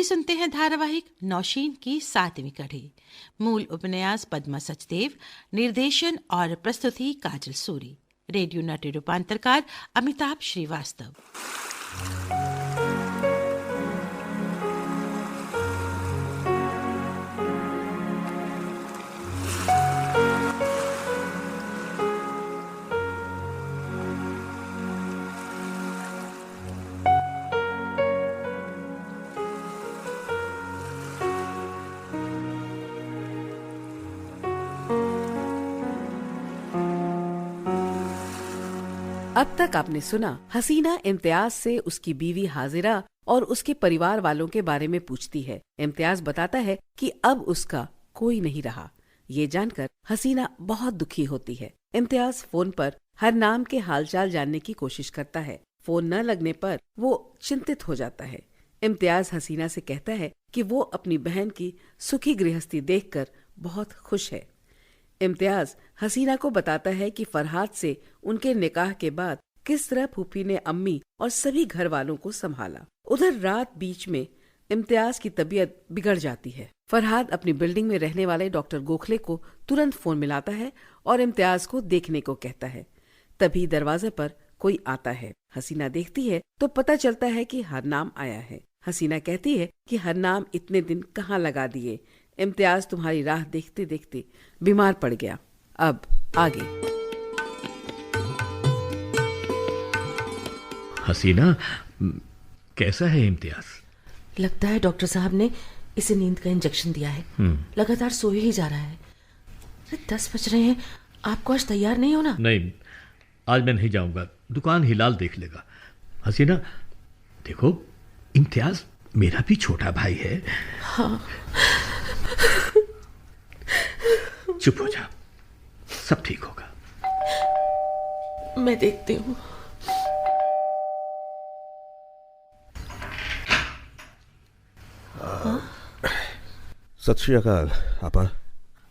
सुनते हैं धारावाहिक नौशीन की 7वीं कड़ी। मूल उपन्यास पद्मा सचदेव, निर्देशन और प्रस्तुति काजल सूरी। रेडियो नटी रूपांतरकार अमिताभ श्रीवास्तव। अब तक आपने सुना हसीना इम्तियाज से उसकी बीवी हाजिरा और उसके परिवार वालों के बारे में पूछती है। इम्तियाज बताता है कि अब उसका कोई नहीं रहा। ये जानकर हसीना बहुत दुखी होती है। इम्तियाज फोन पर हरनाम के हालचाल जानने की कोशिश करता है। फोन न लगने पर वो चिंतित हो जाता है। इम्तियाज हसीना से कहता है कि वो अपनी बहन की सुखी गृहस्थी देखकर बहुत खुश है। इम्तियाज हसीना को बताता है कि फरहाद से उनके निकाह के बाद किस तरह फूफी ने अम्मी और सभी घर वालों को संभाला। उधर रात बीच में इम्तियाज की तबीयत बिगड़ जाती है। फरहाद अपनी बिल्डिंग में रहने वाले डॉक्टर गोखले को तुरंत फोन मिलाता है और इम्तियाज को देखने को कहता है। तभी दरवाजे पर कोई आता है। हसीना देखती है तो पता चलता है कि हरनाम आया है। हसीना कहती है कि हरनाम इतने दिन कहाँ लगा दिए। इम्तियाज तुम्हारी राह देखते देखते बीमार पड़ गया। अब आगे। हसीना, कैसा है इम्तियाज? लगता है डॉक्टर साहब ने इसे नींद का इंजेक्शन दिया है। लगातार सोए ही जा रहा है। 10 बज रहे हैं। आपको आज तैयार नहीं होना? नहीं, आज मैं नहीं जाऊंगा। दुकान हिलाल देख लेगा। हसीना देखो, इम्तियाज मेरा भी छोटा भाई है। हाँ। चुप हो जा, सब ठीक होगा। मैं देखती हूँ। सत श्री अकाल आपा।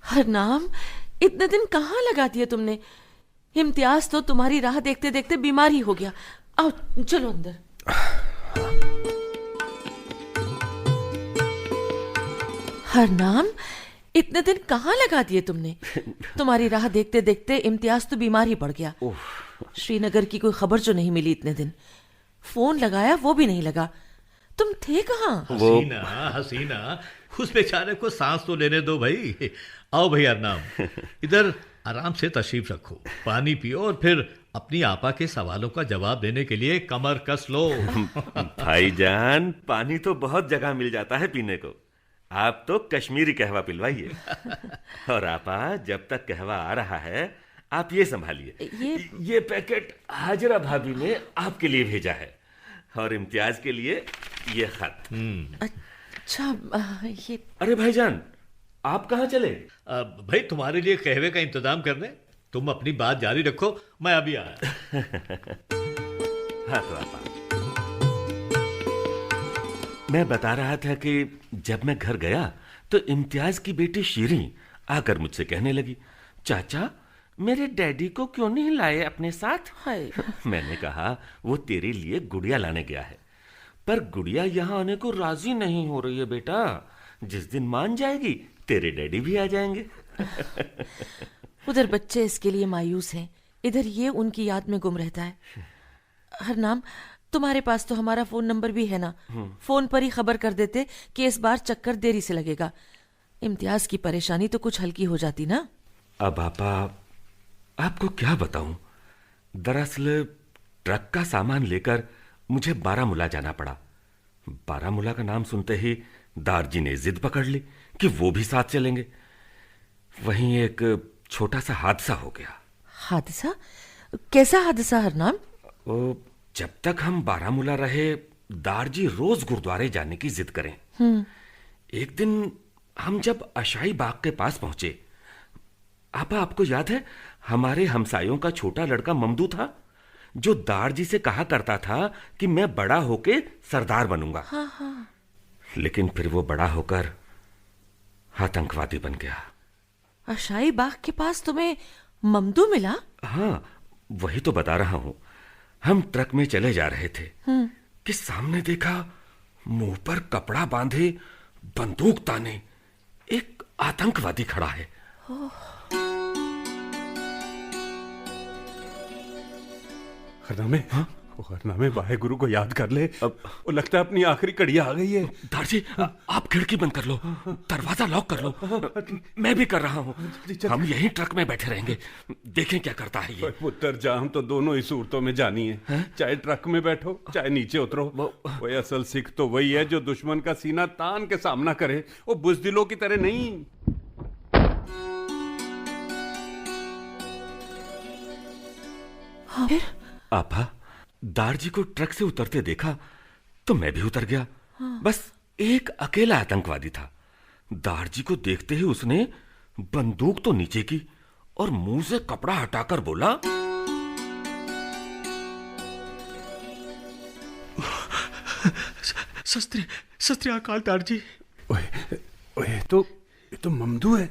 हरनाम, इतने दिन कहाँ लगा दिए तुमने? इम्तियाज तो तुम्हारी राह देखते देखते बीमार ही हो गया। आओ चलो अंदर। हरनाम, इतने दिन कहाँ लगा दिए तुमने? तुम्हारी राह देखते देखते इम्तियाज तो बीमार ही पड़ गया। श्रीनगर की कोई खबर जो नहीं मिली इतने दिन। फोन लगाया वो भी नहीं लगा। तुम थे कहाँ? हसीना, उस बेचारे को सांस तो लेने दो भाई। आओ भाई हरनाम, इधर आराम से तशरीफ रखो, पानी पियो और फिर अपनी आपा के सवालों का जवाब देने के लिए कमर कस लो। भाईजान, पानी तो बहुत जगह मिल जाता है पीने को। आप तो कश्मीरी कहवा पिलवाइए। और आपा, जब तक कहवा आ रहा है आप ये संभालिए। ये पैकेट हाजरा भाभी ने आपके लिए भेजा है और इम्तियाज के लिए ये खत। अच्छा, ये। अरे भाईजान, आप कहाँ चले? भाई तुम्हारे लिए कहवे का इंतजाम करने। तुम अपनी बात जारी रखो, मैं अभी आया। हाँ तो आपा, मैं बता रहा था कि जब मैं घर गया तो इम्तियाज की बेटी शीरीं आकर मुझसे कहने लगी, चाचा मेरे डैडी को क्यों नहीं लाए अपने साथ? मैंने कहा वो तेरे लिए गुड़िया लाने गया है, पर गुड़िया यहाँ आने को राजी नहीं हो रही है बेटा। जिस दिन मान जाएगी तेरे डैडी भी आ जाएंगे। उधर बच्चे इसके लिए मायूस हैं, इधर ये उनकी याद में गुम रहता है। हरनाम, तुम्हारे पास तो हमारा फोन नंबर भी है ना? फोन पर ही खबर कर देते कि इस बार चक्कर देरी से लगेगा। इम्तियाज की परेशानी तो कुछ हल्की हो जाती ना। अब आपा, आपको क्या बताऊं, दरअसल ट्रक का सामान लेकर मुझे बारामूला जाना पड़ा। बारामूला का नाम सुनते ही दारजी ने जिद पकड़ ली कि वो भी साथ चलेंगे। वहीं एक छोटा सा हादसा हो गया। हादसा? कैसा हादसा हरनाम? जब तक हम बारामूला रहे, दारजी रोज गुरुद्वारे जाने की जिद करें। एक दिन हम जब अशाई बाग के पास पहुंचे, आपा आपको याद है हमारे हमसायों का छोटा लड़का ममदू था जो दारजी से कहा करता था कि मैं बड़ा होके सरदार बनूंगा। हाँ। लेकिन फिर वो बड़ा होकर आतंकवादी बन गया। अशाई बाग के पास तुम्हें ममदू मिला? हाँ, वही तो बता रहा हूं। हम ट्रक में चले जा रहे थे कि सामने देखा मुंह पर कपड़ा बांधे, बंदूक ताने एक आतंकवादी खड़ा है। हरनामे, हरनामे वाहे गुरु को याद कर ले। अब वो लगता है अपनी आखिरी कड़ी आ गई है। दारजी, आप खिड़की बंद कर लो, दरवाजा लॉक कर लो। मैं भी कर रहा हूँ। हम यहीं ट्रक में बैठे रहेंगे, देखें क्या करता है ये। पुत्र जाम तो दोनों ही सूरतों में जानी है, चाहे ट्रक में बैठो चाहे नीचे उतरो। वो असल सिख तो वही है जो दुश्मन का सीना तान के सामना करे, वो बुजदिलों की तरह नहीं। आपा, दारजी को ट्रक से उतरते देखा तो मैं भी उतर गया। बस एक अकेला आतंकवादी था। दारजी को देखते ही उसने बंदूक तो नीचे की और मुंह से कपड़ा हटाकर बोला, सस्त्री अकाल दारजी। ओए तो ममदू है।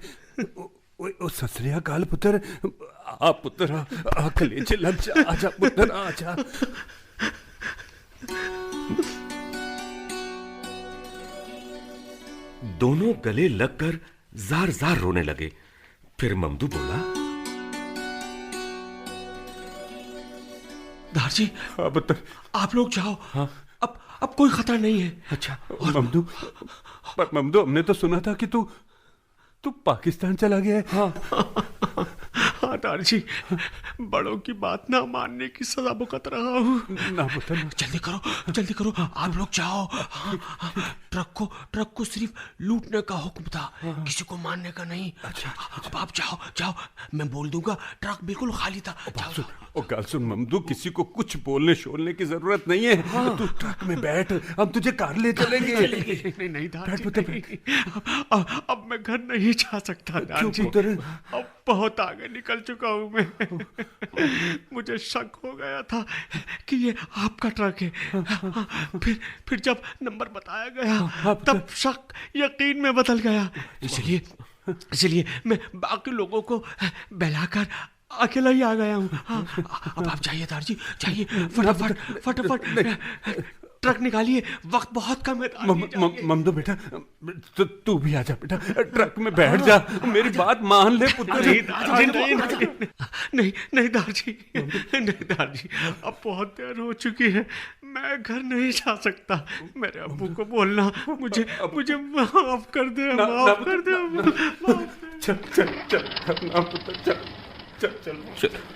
ओ सत श्री अकाल पुत्र। आ पुत्र, आ कलेजे लग जा, आजा पुत्र आजा। दोनों गले लगकर जार जार रोने लगे। फिर ममदू बोला, दारजी, हाँ पुत्र। आप लोग जाओ। हाँ? अब कोई खतरा नहीं है। अच्छा ममदू, पर ममदू हमने तो सुना था कि तू पाकिस्तान चला गया है। हाँ दारजी, बड़ों की बात ना मानने की सजा भुगत रहा हूँ। ना पुत्र, जल्दी करो, आप लोग जाओ। ट्रक को सिर्फ लूटने का हुक्म था, किसी को मारने का नहीं। अच्छा। अब आप जाओ, मैं बोल दूंगा ट्रक बिल्कुल खाली था। जाओ। ओ गाल सुन ममदू, किसी को कुछ बोलने शोलने की जरूरत नहीं है। हाँ। तू ट्रक में बैठ, हम तुझे कार ले चलेंगे। नहीं दारजी, अब मैं घर नहीं जा सकता दारजी। अब बहुत आगे निकल चुका हूं मैं। मुझे शक हो गया था कि ये आपका ट्रक है। फिर जब नंबर बताया गया तब शक यकीन में बदल गया। इसलिए मैं बाकी लोगों को बहलाकर अकेला ही आ गया हूँ। अब आप जाइए दारजी, जाइए फटाफट ट्रक निकालिए, वक्त बहुत कम है। ममदू बेटा, तू भी आजा बेटा, ट्रक में बैठ जा, मेरी बात मान ले पुत्र। नहीं दारजी, अब बहुत देर हो चुकी है, मैं घर नहीं जा सकता। मेरे अब्बू को बोलना मुझे माफ कर दे। चल पुत्र,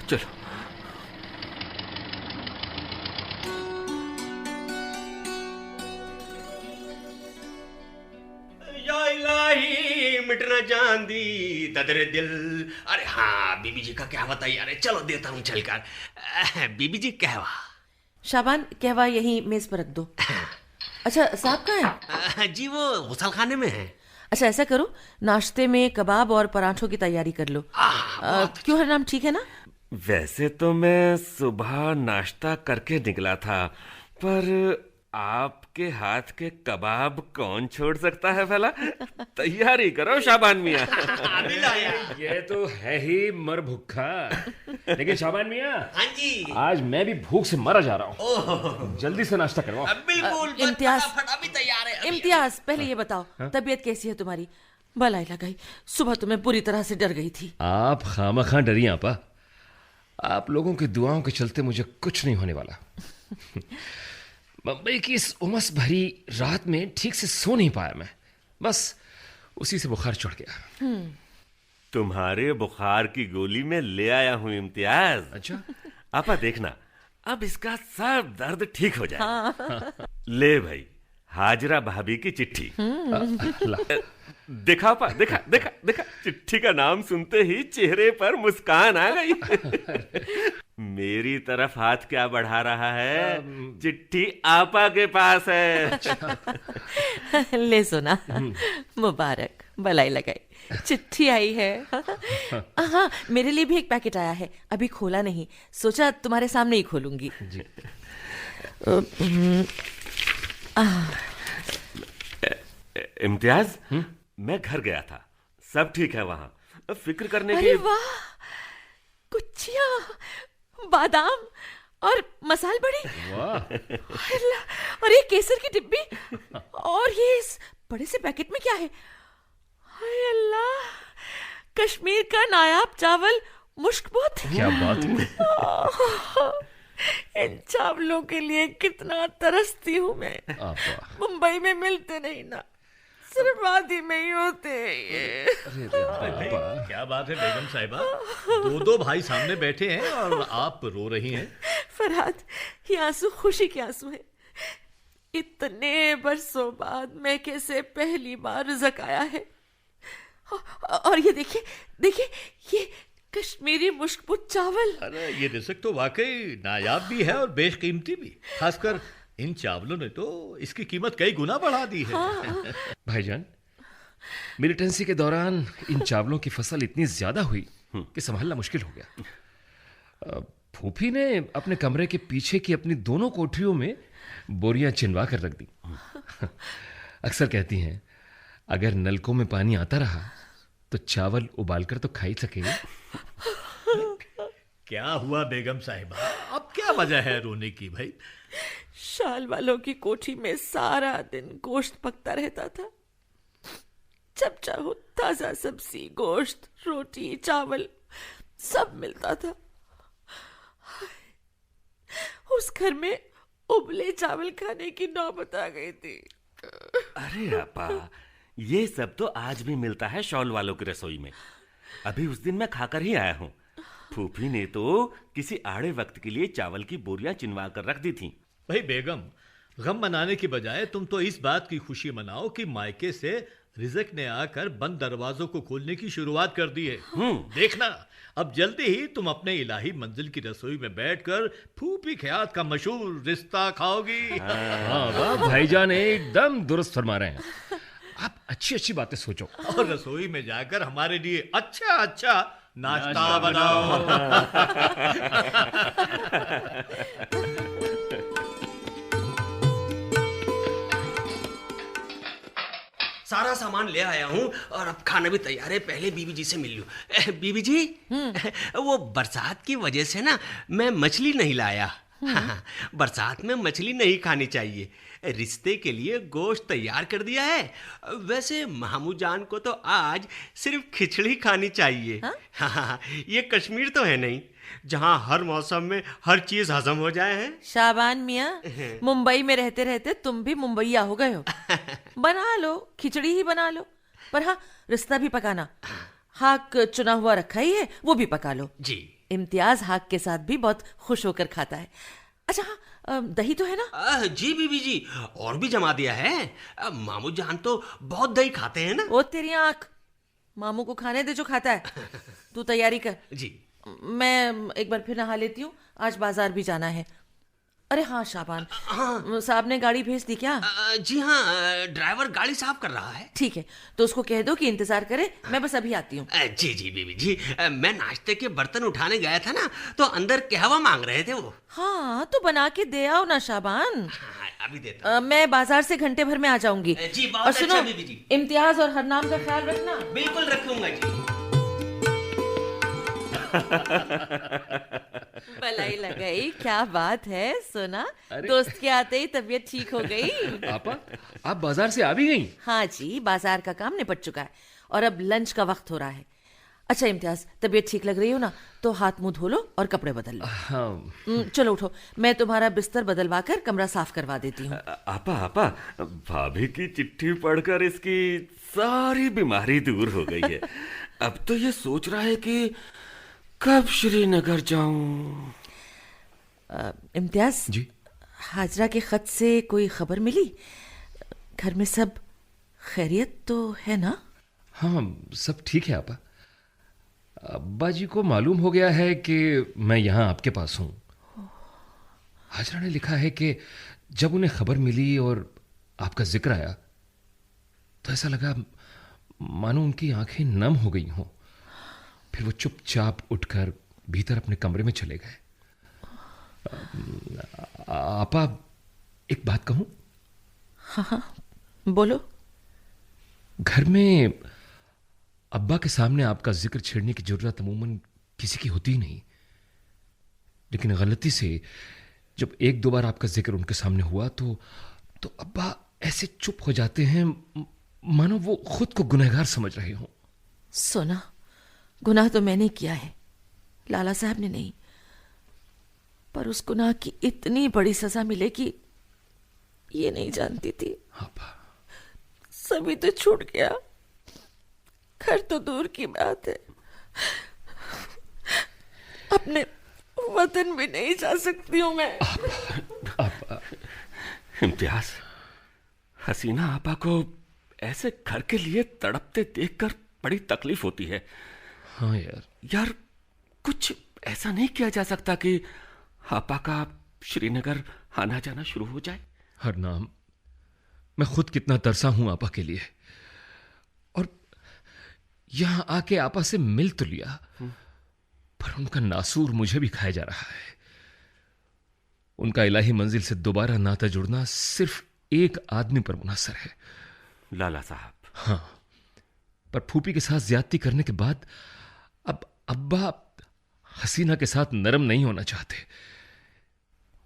चल। या इलाही मिटना चांदी तदरे दिल। अरे हाँ, बीबी जी का कहवा तैयार है, चलो देता हूँ चलकर। बीबी जी कहवा। शाबान, कहवा यहीं मेज पर रख दो। अच्छा, साहब कहाँ है? जी वो गुसल खाने में है। अच्छा, ऐसा करो, नाश्ते में कबाब और पराठों की तैयारी कर लो। क्यों हरनाम, ठीक है ना? वैसे तो मैं सुबह नाश्ता करके निकला था, पर आपके हाथ के कबाब कौन छोड़ सकता है भला? तैयारी करो शाबान मियाँ। ये तो है ही मर भूखा। लेकिन शाबान मियाँ, हाँ जी, आज मैं भी भूख से मरा जा रहा हूँ। जल्दी से नाश्ता करवाओ। बिल्कुल। इम्तियाज, अभी तैयार है। इम्तियाज, पहले ये बताओ, तबीयत कैसी है तुम्हारी? भलाई लगाई, सुबह तो मैं पूरी तरह से डर गई थी। आप खामखा डरिए आपा। आप लोगों की दुआओं के चलते मुझे कुछ नहीं होने वाला। मुंबई की इस उमस भरी रात में ठीक से सो नहीं पाया मैं, बस उसी से बुखार चढ़ गया। तुम्हारे बुखार की गोली में ले आया हूँ इम्तियाज। अच्छा, आपा देखना, अब इसका सब दर्द ठीक हो जाए। ले भाई, हाजरा भाभी की चिट्ठी। देखा पा, देखा, चिट्ठी का नाम सुनते ही चेहरे पर मुस्कान आ गई। मेरी तरफ हाथ क्या बढ़ा रहा है? चिट्ठी आपा के पास है। ले सुना, मुबारक, भलाई लगाई, चिट्ठी आई है। हाँ, मेरे लिए भी एक पैकेट आया है, अभी खोला नहीं, सोचा तुम्हारे सामने ही खोलूंगी। इम्तियाज, मैं घर गया था, सब ठीक है वहां, फिक्र करने की। अरे वाह, कुचिया, बादाम और मसाल बड़ी। और ये केसर की डिब्बी, और ये इस बड़े से पैकेट में क्या है? हाय अल्लाह, कश्मीर का नायाब चावल मुश्कबुत। क्या बात है। इन चावलों के लिए कितना तरसती हूँ मैं। आपा, मुंबई में मिलते नहीं ना, सिर्फ वादी में ही होते हैं ये। आपा, क्या बात है बेगम साहिबा, दो भाई सामने बैठे हैं और आप रो रही हैं। फरहाद, ये आंसू खुशी के आंसू है। इतने बरसों बाद मैके से पहली बार रिज़्क आया है। और ये देखिए देखिए, ये कश्मीरी मुश्कबुत चावल। अरे ये रिज़्क तो वाकई नायाब भी है और बेशकीमती भी। खासकर इन चावलों ने तो इसकी कीमत कई गुना बढ़ा दी है। भाईजान, मिलिटेंसी के दौरान इन चावलों की फसल इतनी ज्यादा हुई कि संभालना मुश्किल हो गया। फूफी ने अपने कमरे के पीछे की अपनी दोनों कोठरियों में बोरियां चिनवा कर रख दी। अक्सर कहती हैं, अगर नलकों में पानी आता रहा तो चावल उबालकर तो खा ही सकेंगे। क्या हुआ बेगम साहिबा, अब क्या वजह है रोने की भाई? शाल वालों की कोठी में सारा दिन गोश्त पकता रहता था। जब चाहो ताजा सब्जी, गोश्त, रोटी, चावल सब मिलता था। उस घर में उबले चावल खाने की नौबत आ गई थी। अरे आपा, ये सब तो आज भी मिलता है शॉल वालों की रसोई में। अभी उस दिन मैं खाकर ही आया हूँ। फूफी ने तो किसी आड़े वक्त के लिए चावल की बोरियां चिनवा कर रख दी थी। भाई बेगम, गम मनाने की बजाय तुम तो इस बात की खुशी मनाओ कि मायके से रिज़्क ने आकर बंद दरवाजों को खोलने की शुरुआत कर दी है। देखना, अब जल्दी ही तुम अपने इलाही मंजिल की रसोई में बैठकर फूफी ख्यात का मशहूर रिश्ता खाओगी। हाँ वाह, भाईजान एकदम दुरुस्त फरमा रहे हैं। आप अच्छी अच्छी बातें सोचो और रसोई में जाकर हमारे लिए अच्छा अच्छा नाश्ता बनाओ। सारा सामान ले आया हूँ और अब खाना भी तैयार है। पहले बीबी जी से मिल लूं। बीबी जी, वो बरसात की वजह से ना मैं मछली नहीं लाया। हाँ, बरसात में मछली नहीं खानी चाहिए। रिश्ते के लिए गोश्त तैयार कर दिया है। वैसे मामू जान को तो आज सिर्फ खिचड़ी खानी चाहिए। हाँ, ये कश्मीर तो है नहीं जहाँ हर मौसम में हर चीज हजम हो जाए है। शाबान मियाँ, मुंबई में रहते रहते तुम भी मुंबईया हो गए हो। बना लो, खिचड़ी ही बना लो, पर हाँ रिश्ता भी पकाना। हाक चुना हुआ रखा ही है, वो भी पका लो जी। इम्तियाज हाक के साथ भी बहुत खुश होकर खाता है। अच्छा हाँ, दही तो है ना? जी बीबी जी, और भी जमा दिया है। मामू जान तो बहुत दही खाते हैं ना। ओ तेरी आंख, मामू को खाने दे जो खाता है। तू तैयारी कर। जी। मैं एक बार फिर नहा लेती हूँ, आज बाजार भी जाना है। अरे हाँ शाबान, साहब ने गाड़ी भेज दी क्या? जी हाँ, ड्राइवर गाड़ी साफ कर रहा है। ठीक है, तो उसको कह दो कि इंतजार करे, मैं बस अभी आती हूँ। जी जी बीबी जी, मैं नाश्ते के बर्तन उठाने गया था ना, तो अंदर कहवा मांग रहे थे वो। हाँ तो बना के दे आओ ना शाबान। हाँ, अभी देता मैं बाजार से घंटे भर में आ जाऊंगी। जी, बहुत और सुनो, अच्छा बीबी जी। इम्तियाज और हरनाम का ख्याल रखना। बिल्कुल रखूंगा जी। भलाई लगाई, क्या बात है सोना, दोस्त के आते ही तबीयत ठीक हो गई। आपा, आप बाजार से आ भी गई? हाँ जी, बाजार का काम निपट चुका है और अब लंच का वक्त हो रहा है। अच्छा इम्तियाज, तबीयत ठीक लग रही हो ना, तो हाथ मुंह धो लो और कपड़े बदल लो। हाँ। चलो उठो, मैं तुम्हारा बिस्तर बदलवा कर कमरा साफ करवा देती हूँ। आपा, भाभी की चिट्ठी पढ़कर इसकी सारी बीमारी दूर हो गई है। अब तो ये सोच रहा है कि कब श्रीनगर जाऊं। इम्तियाज जी, हाजरा के खत से कोई खबर मिली? घर में सब खैरियत तो है ना? हाँ सब ठीक है आपा। अब्बा जी को मालूम हो गया है कि मैं यहाँ आपके पास हूँ। हाजरा ने लिखा है कि जब उन्हें खबर मिली और आपका जिक्र आया तो ऐसा लगा मानो उनकी आंखें नम हो गई हों। फिर वो चुपचाप उठकर भीतर अपने कमरे में चले गए। आपा, एक बात कहूं? हाँ बोलो। घर में अब्बा के सामने आपका जिक्र छेड़ने की जरूरत अमूमन किसी की होती ही नहीं, लेकिन गलती से जब एक दो बार आपका जिक्र उनके सामने हुआ तो अब्बा ऐसे चुप हो जाते हैं मानो वो खुद को गुनहगार समझ रहे हों। सोना, गुनाह तो मैंने किया है, लाला साहब ने नहीं। पर उस गुनाह की इतनी बड़ी सजा मिलेगी ये नहीं जानती थी। अब्बा, सभी तो छूट गया, घर तो दूर की बात है, अपने वतन भी नहीं जा सकती हूं मैं। अब्बा, इम्तियाज, हसीना आपा को ऐसे घर के लिए तड़पते देखकर बड़ी तकलीफ होती है। हाँ यार, कुछ ऐसा नहीं किया जा सकता कि आपा का श्रीनगर आना जाना शुरू हो जाए? हरनाम, मैं खुद कितना तरसा हूं आपा के लिए, और यहां आके आपा से मिल तो लिया, पर उनका नासूर मुझे भी खाया जा रहा है। उनका इलाही मंजिल से दोबारा नाता जुड़ना सिर्फ एक आदमी पर मुनहसर है, लाला साहब। हाँ, पर फूफी के साथ ज्यादती करने के बाद अब अब्बा हसीना के साथ नरम नहीं होना चाहते,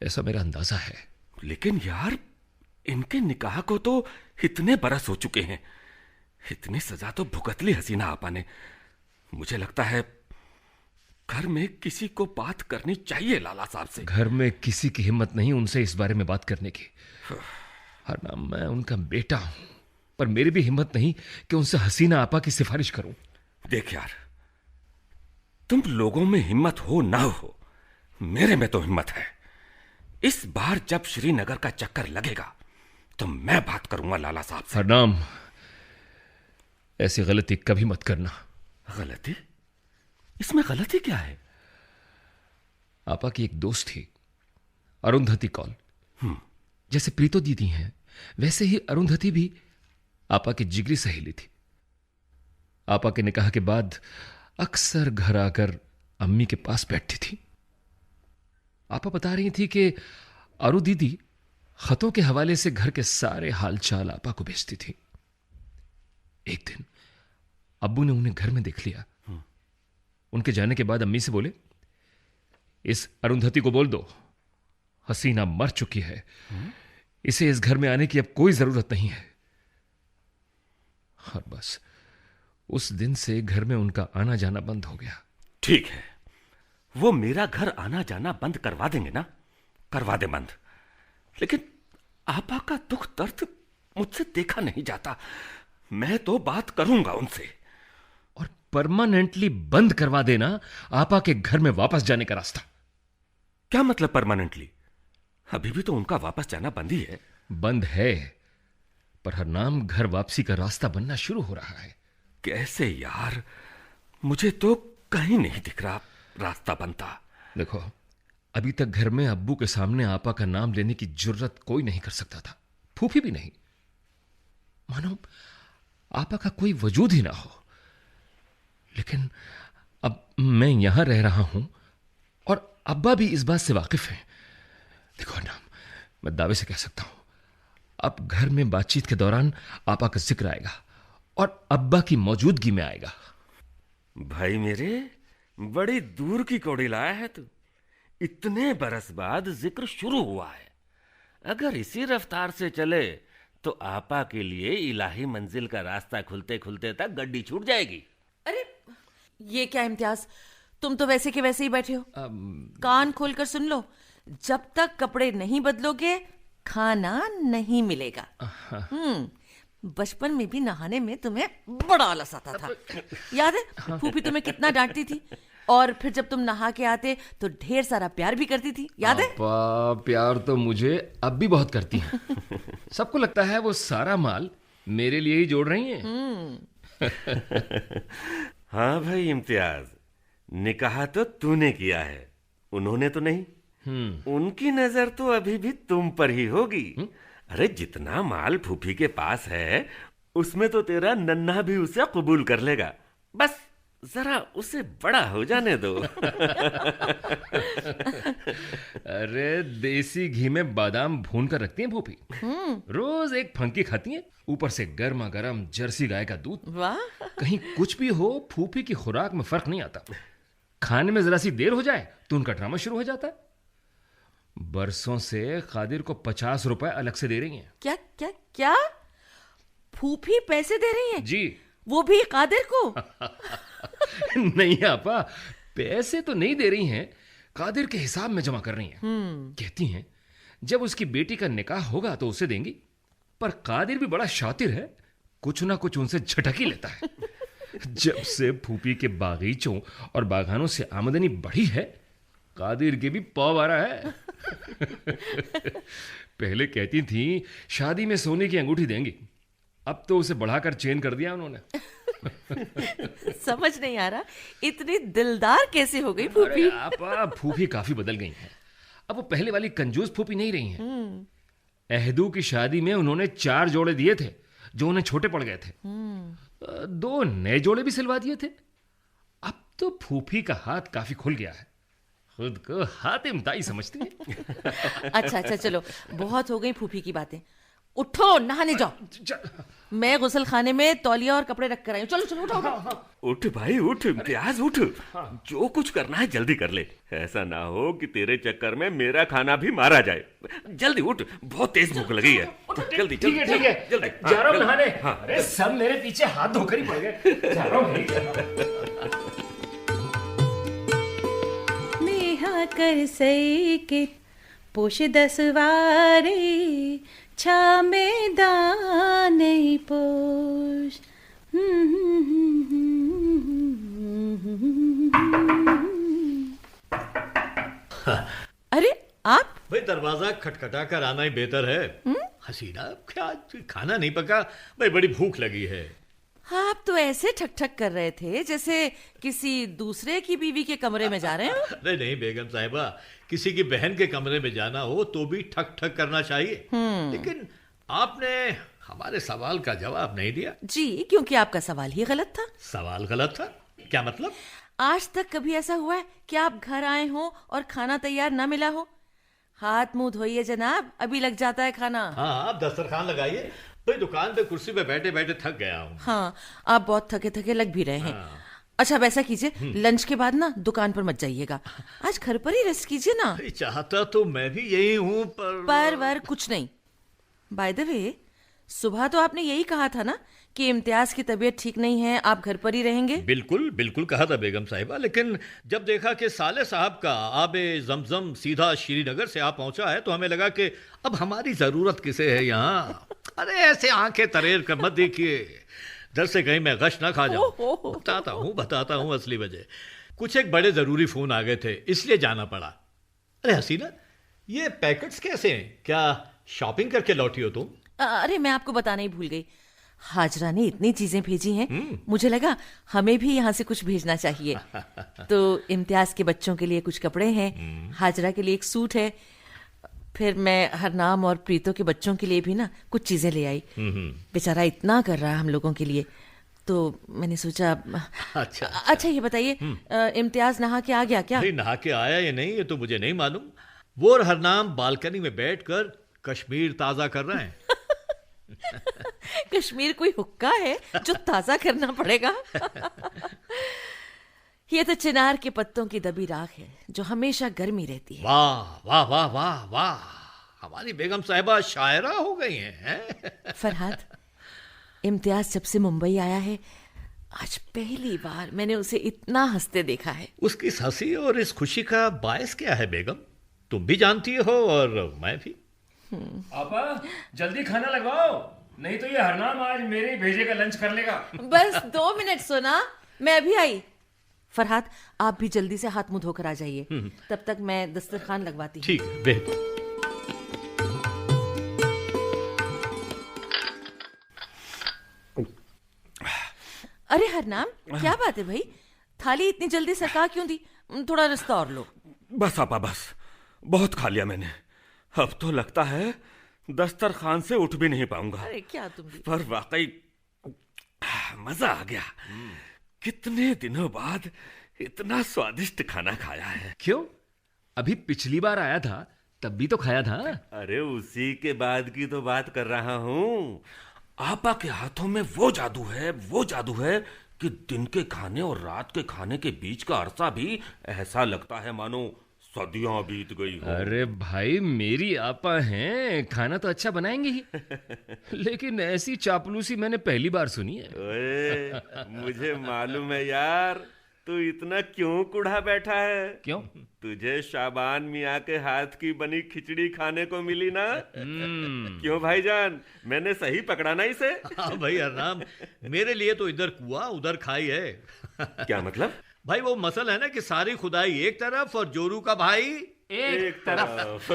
ऐसा मेरा अंदाजा है। लेकिन यार, इनके निकाह को तो इतने बरस हो चुके हैं, इतनी सजा तो भुगत ली हसीना आपा ने। मुझे लगता है घर में किसी को बात करनी चाहिए लाला साहब से। घर में किसी की हिम्मत नहीं उनसे इस बारे में बात करने की। हरनाम, मैं उनका बेटा हूं, पर मेरी भी हिम्मत नहीं कि उनसे हसीना आपा की सिफारिश करूं। देख यार, तुम लोगों में हिम्मत हो ना हो, मेरे में तो हिम्मत है। इस बार जब श्रीनगर का चक्कर लगेगा तो मैं बात करूंगा लाला साहब से। हरनाम, ऐसी गलती कभी मत करना। गलती? इसमें गलती क्या है? आपा की एक दोस्त थी, अरुंधति कौल। जैसे प्रीतो दीदी हैं, वैसे ही अरुंधति भी आपा की जिगरी सहेली थी। आपा के निकाह के बाद अक्सर घर आकर अम्मी के पास बैठती थी। आपा बता रही थी कि अरु दीदी खतों के हवाले से घर के सारे हालचाल आपा को भेजती थी। एक दिन अब्बू ने उन्हें घर में देख लिया। उनके जाने के बाद अम्मी से बोले, इस अरुंधति को बोल दो हसीना मर चुकी है, इसे इस घर में आने की अब कोई जरूरत नहीं है। और बस उस दिन से घर में उनका आना जाना बंद हो गया। ठीक है, वो मेरा घर आना जाना बंद करवा देंगे ना, करवा दे बंद, लेकिन आपा का दुख दर्द मुझसे देखा नहीं जाता। मैं तो बात करूंगा उनसे। और परमानेंटली बंद करवा देना आपा के घर में वापस जाने का रास्ता। क्या मतलब परमानेंटली? अभी भी तो उनका वापस जाना बंद ही है। बंद है, पर हरनाम घर वापसी का रास्ता बनना शुरू हो रहा है। कैसे यार, मुझे तो कहीं नहीं दिख रहा रास्ता बनता। देखो, अभी तक घर में अब्बू के सामने आपा का नाम लेने की जुर्रत कोई नहीं कर सकता था, फूफी भी नहीं, मानो आपा का कोई वजूद ही ना हो। लेकिन अब मैं यहां रह रहा हूं और अब्बा भी इस बात से वाकिफ हैं। देखो ना, मैं दावे से कह सकता हूं, अब घर में बातचीत के दौरान आपा का जिक्र आएगा और अब्बा की मौजूदगी में आएगा। भाई मेरे, बड़ी दूर की कौड़ी लाया है तू। इतने बरस बाद जिक्र शुरू हुआ है। अगर इसी रफ्तार से चले तो आपा के लिए इलाही मंजिल का रास्ता खुलते खुलते तक गड्डी छूट जाएगी। अरे ये क्या इम्तियाज, तुम तो वैसे के वैसे ही बैठे हो। कान खोलकर सुन लो, जब तक कपड़े नहीं बदलोगे खाना नहीं मिलेगा। बचपन में भी नहाने में तुम्हें बड़ा आलस आता था, याद है? फूफी तुम्हें कितना डांटती थी, और फिर जब तुम नहा के आते तो ढेर सारा प्यार भी करती थी, याद है? प्यार तो मुझे अब भी बहुत करती है। सबको लगता है वो सारा माल मेरे लिए ही जोड़ रही हैं। हाँ भाई इम्तियाज, निकाह तो तूने किया है, उन्होंने तो नहीं। उनकी नजर तो अभी भी तुम पर ही होगी। अरे जितना माल फूफी के पास है उसमें तो तेरा नन्हा भी उसे कबूल कर लेगा। बस जरा उसे बड़ा हो जाने दो। अरे देसी घी में बादाम भून कर रखती हैं फूफी, रोज एक फंकी खाती हैं, ऊपर से गर्मा गर्म जर्सी गाय का दूध। वाह, कहीं कुछ भी हो, फूफी की खुराक में फर्क नहीं आता। खाने में जरा सी देर हो जाए तो उनका ड्रामा शुरू हो जाता है। बरसों से कादिर को 50 रुपए अलग से दे रही हैं। क्या क्या क्या? फूफी पैसे दे रही हैं? जी। वो भी कादिर को? नहीं आपा, पैसे तो नहीं दे रही हैं, कादिर के हिसाब में जमा कर रही हैं। कहती हैं जब उसकी बेटी का निकाह होगा तो उसे देंगी। पर कादिर भी बड़ा शातिर है, कुछ ना कुछ उनसे झटक ही लेता है। जब से फूफी के बागीचों और बागानों से आमदनी बढ़ी है, कादिर के भी पाव आ रहा है। पहले कहती थी शादी में सोने की अंगूठी देंगी, अब तो उसे बढ़ाकर चेन कर दिया उन्होंने। समझ नहीं आ रहा इतनी दिलदार कैसे हो गई फूफी। अरे आपा, फूफी काफी बदल गई हैं। अब वो पहले वाली कंजूस फूफी नहीं रही हैं। अहदू की शादी में उन्होंने 4 जोड़े दिए थे जो उन्हें छोटे पड़ गए थे। 2 नए जोड़े भी सिलवा दिए थे। अब तो फूफी का हाथ काफी खुल गया है, खुद को हातिमताई समझती है। अच्छा चलो, बहुत हो गई फूफी की बातें। उठो, नहाने जाओ। मैं गुसल खाने में तौलिया और कपड़े रख कर आई हूँ। चलो चलो, उठो। उठ भाई उठ, इम्तियाज उठ। जो कुछ करना है जल्दी कर ले, ऐसा ना हो कि तेरे चक्कर में मेरा खाना भी मारा जाए। जल्दी उठ, बहुत तेज भूख लगी है। जल्दी ठीक है जल्दी जा रहा हूं नहाने। अरे सब मेरे पीछे हाथ धोकर ही पड़ गए। जा रहा हूं नेहा कर सई के पोष 10 वारे छा मैदान पोष। अरे आप? भाई दरवाजा खटखटा कर आना ही बेहतर है। हसीना, क्या खाना नहीं पका? भाई बड़ी भूख लगी है। आप तो ऐसे ठक ठक कर रहे थे जैसे किसी दूसरे की बीवी के कमरे में जा रहे हो। अरे नहीं बेगम साहिबा, किसी की बहन के कमरे में जाना हो तो भी ठक ठक करना चाहिए। लेकिन आपने हमारे सवाल का जवाब नहीं दिया। जी, क्योंकि आपका सवाल ही गलत था। सवाल गलत था? क्या मतलब? आज तक कभी ऐसा हुआ है कि आप घर आए हो और खाना तैयार ना मिला हो? हाथ मुंह धोइए जनाब, अभी लग जाता है खाना। हाँ, आप दस्तरखान लगाइए। भाई दुकान पे कुर्सी पे बैठे बैठे थक गया हूँ। हाँ, आप बहुत थके थके लग भी रहे हैं। अच्छा, अब ऐसा कीजिए, लंच के बाद ना दुकान पर मत जाइएगा, आज घर पर ही रेस्ट कीजिए ना। चाहता तो मैं भी यही हूँ, पर वर कुछ नहीं। बाय द वे, सुबह तो आपने यही कहा था ना कि इम्तियाज की तबीयत ठीक नहीं है, आप घर पर ही रहेंगे। बिल्कुल बिल्कुल कहा था बेगम साहिबा, लेकिन जब देखा कि साले साहब का आबे जमजम सीधा श्रीनगर से आ पहुंचा है तो हमें लगा कि अब हमारी जरूरत किसे है यहाँ। अरे ऐसे आंखें तरेर कर मत देखिए, डर से कहीं मैं गश ना खा जाऊं। बताता हूँ असली वजह। कुछ एक बड़े जरूरी फोन आ गए थे, इसलिए जाना पड़ा। अरे हसीना, ये पैकेट्स कैसे हैं? क्या शॉपिंग करके लौटी हो तुम? अरे मैं आपको बताना ही भूल गई, हाजरा ने इतनी चीजें भेजी हैं, मुझे लगा हमें भी यहाँ से कुछ भेजना चाहिए। तो इम्तियाज के बच्चों के लिए कुछ कपड़े हैं, हाजरा के लिए एक सूट है, फिर मैं हरनाम और प्रीतो के बच्चों के लिए भी ना कुछ चीजें ले आई। बेचारा इतना कर रहा है हम लोगों के लिए, तो मैंने सोचा। अच्छा ये बताइए, इम्तियाज नहा के आ गया क्या? नहा के आया या नहीं ये तो मुझे नहीं मालूम। वो और हरनाम बालकनी में बैठकर कश्मीर ताजा कर रहे हैं। कश्मीर कोई हुक्का है जो ताजा करना पड़ेगा? ये तो चिनार के पत्तों की दबी राख है जो हमेशा गर्मी रहती है। वाह वाह वाह वाह वाह, हमारी बेगम साहिबा शायरा हो गई हैं। फरहाद, इम्तियाज जब से मुंबई आया है, आज पहली बार मैंने उसे इतना हंसते देखा है। उसकी इस हंसी और इस खुशी का बायस क्या है बेगम? तुम भी जानती हो और मैं भी। आपा जल्दी खाना लगवाओ, नहीं तो ये हरनाम आज मेरे भेजे का लंच कर लेगा। बस 2 मिनट सोना, मैं अभी आई। फरहाद, आप भी जल्दी से हाथ मुंह धोकर आ जाइए, तब तक मैं दस्तरखान लगवाती हूँ। ठीक है, बेहतर। अरे हरनाम, क्या बात है भाई, थाली इतनी जल्दी सरका क्यों दी? थोड़ा रास्ता और लो। बस आपा बस, बहुत खा लिया मैंने, अब तो लगता है दस्तरखान से उठ भी नहीं पाऊंगा। अरे क्या तुम भी। पर वाकई मजा आ गया, कितने दिनों बाद इतना स्वादिष्ट खाना खाया है। क्यों, अभी पिछली बार आया था तब भी तो खाया था। अरे उसी के बाद की तो बात कर रहा हूँ। आपा के हाथों में वो जादू है कि दिन के खाने और रात के खाने के बीच का अरसा भी ऐसा लगता है मानो सदियां बीत गई हो। अरे भाई, मेरी आपा हैं, खाना तो अच्छा बनाएंगे ही। लेकिन ऐसी चापलूसी मैंने पहली बार सुनी है। ओए, मुझे मालूम है यार, तू इतना क्यों कुढ़ा बैठा है। क्यों? तुझे शाबान मियाँ के हाथ की बनी खिचड़ी खाने को मिली ना। क्यों भाईजान, मैंने सही पकड़ा ना इसे? हाँ भाई हरनाम, मेरे लिए तो इधर कुआ उधर खाई है। क्या मतलब? भाई वो मसल है ना कि सारी खुदाई एक तरफ और जोरू का भाई एक तरफ।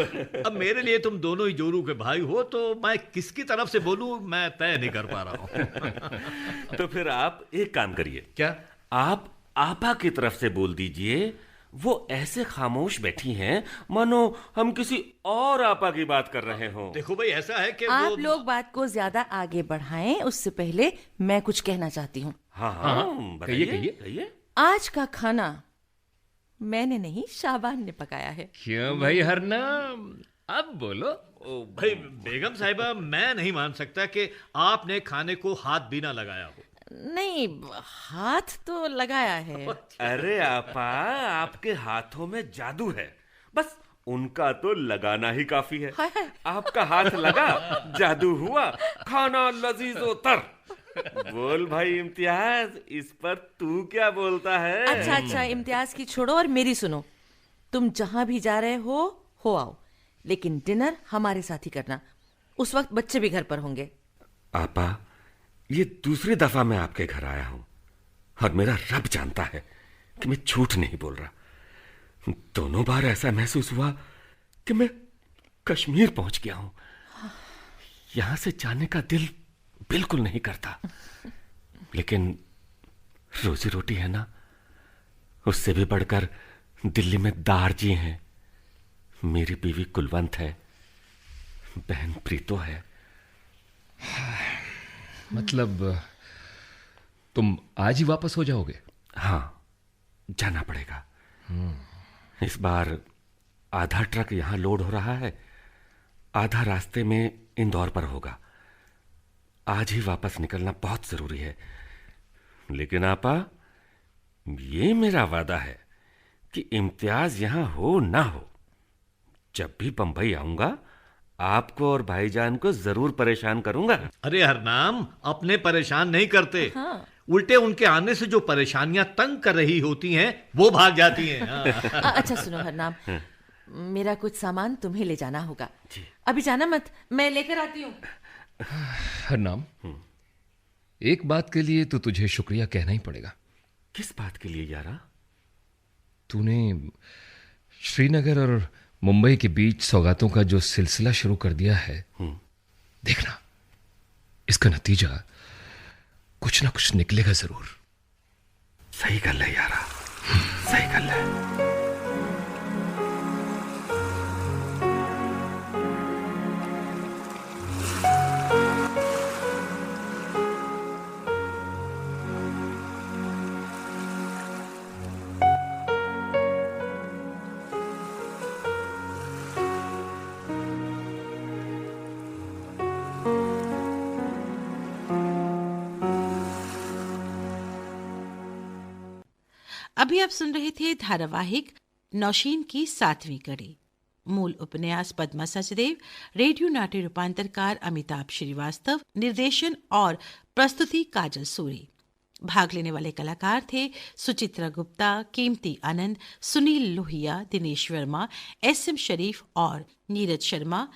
अब मेरे लिए तुम दोनों ही जोरू के भाई हो, तो मैं किसकी तरफ से बोलूं मैं तय नहीं कर पा रहा हूं। तो फिर आप एक काम करिए। क्या? आप आपा की तरफ से बोल दीजिए। वो ऐसे खामोश बैठी हैं मानो हम किसी और आपा की बात कर रहे हों। देखो भाई, ऐसा है कि आप वो लोग बात को ज्यादा आगे बढ़ाएं उससे पहले मैं कुछ कहना चाहती हूँ। हाँ हाँ, बताइए कहिए। कहिए। आज का खाना मैंने नहीं, शाबान ने पकाया है। क्यों भाई हरनाम, अब बोलो। भाई बेगम साहिबा, मैं नहीं मान सकता कि आपने खाने को हाथ भी ना लगाया हो। नहीं, हाथ तो लगाया है। अरे आपा, आपके हाथों में जादू है, बस उनका तो लगाना ही काफी है। हाय हाय। आपका हाथ लगा, जादू हुआ, खाना लजीजो तर। बोल भाई इम्तियाज, इस पर तू क्या बोलता है? अच्छा, इम्तियाज की छोड़ो और मेरी सुनो। तुम जहां भी जा रहे हो आओ, लेकिन डिनर हमारे साथ ही करना। उस वक्त बच्चे भी घर पर होंगे। आपा, ये दूसरी दफा मैं आपके घर आया हूं और मेरा रब जानता है कि मैं झूठ नहीं बोल रहा। दोनों बार ऐसा महसूस हुआ कि मैं कश्मीर पहुंच गया हूं। यहां से जाने का दिल बिल्कुल नहीं करता, लेकिन रोजी रोटी है ना, उससे भी बढ़कर दिल्ली में दारजी हैं, मेरी बीवी कुलवंत है, बहन प्रीतो है। मतलब तुम आज ही वापस हो जाओगे? हाँ, जाना पड़ेगा। इस बार आधा ट्रक यहां लोड हो रहा है, आधा रास्ते में इंदौर पर होगा। आज ही वापस निकलना बहुत जरूरी है। लेकिन आपा, ये मेरा वादा है कि इम्तियाज यहां हो ना हो, जब भी बंबई आऊंगा आपको और भाईजान को जरूर परेशान करूंगा। अरे हरनाम, अपने परेशान नहीं करते। हाँ। उल्टे उनके आने से जो परेशानियां तंग कर रही होती हैं वो भाग जाती हैं। हाँ। अच्छा सुनो हरनाम, मेरा कुछ सामान तुम्हें ले जाना होगा। अभी जाना मत, मैं लेकर आती हूँ। हरनाम, एक बात के लिए तो तुझे शुक्रिया कहना ही पड़ेगा। किस बात के लिए यारा? तूने श्रीनगर और मुंबई के बीच सौगातों का जो सिलसिला शुरू कर दिया है, देखना इसका नतीजा कुछ ना कुछ निकलेगा जरूर। सही गल है यारा, सही गल है। अभी आप सुन रहे थे धारावाहिक नौशीन की 7वीं कड़ी। मूल उपन्यास पद्मा सचदेव, रेडियो नाट्य रूपांतरकार अमिताभ श्रीवास्तव, निर्देशन और प्रस्तुति काजल सूरी। भाग लेने वाले कलाकार थे सुचित्रा गुप्ता, कीमती आनंद, सुनील लोहिया, दिनेश वर्मा, एस एम शरीफ और नीरज शर्मा।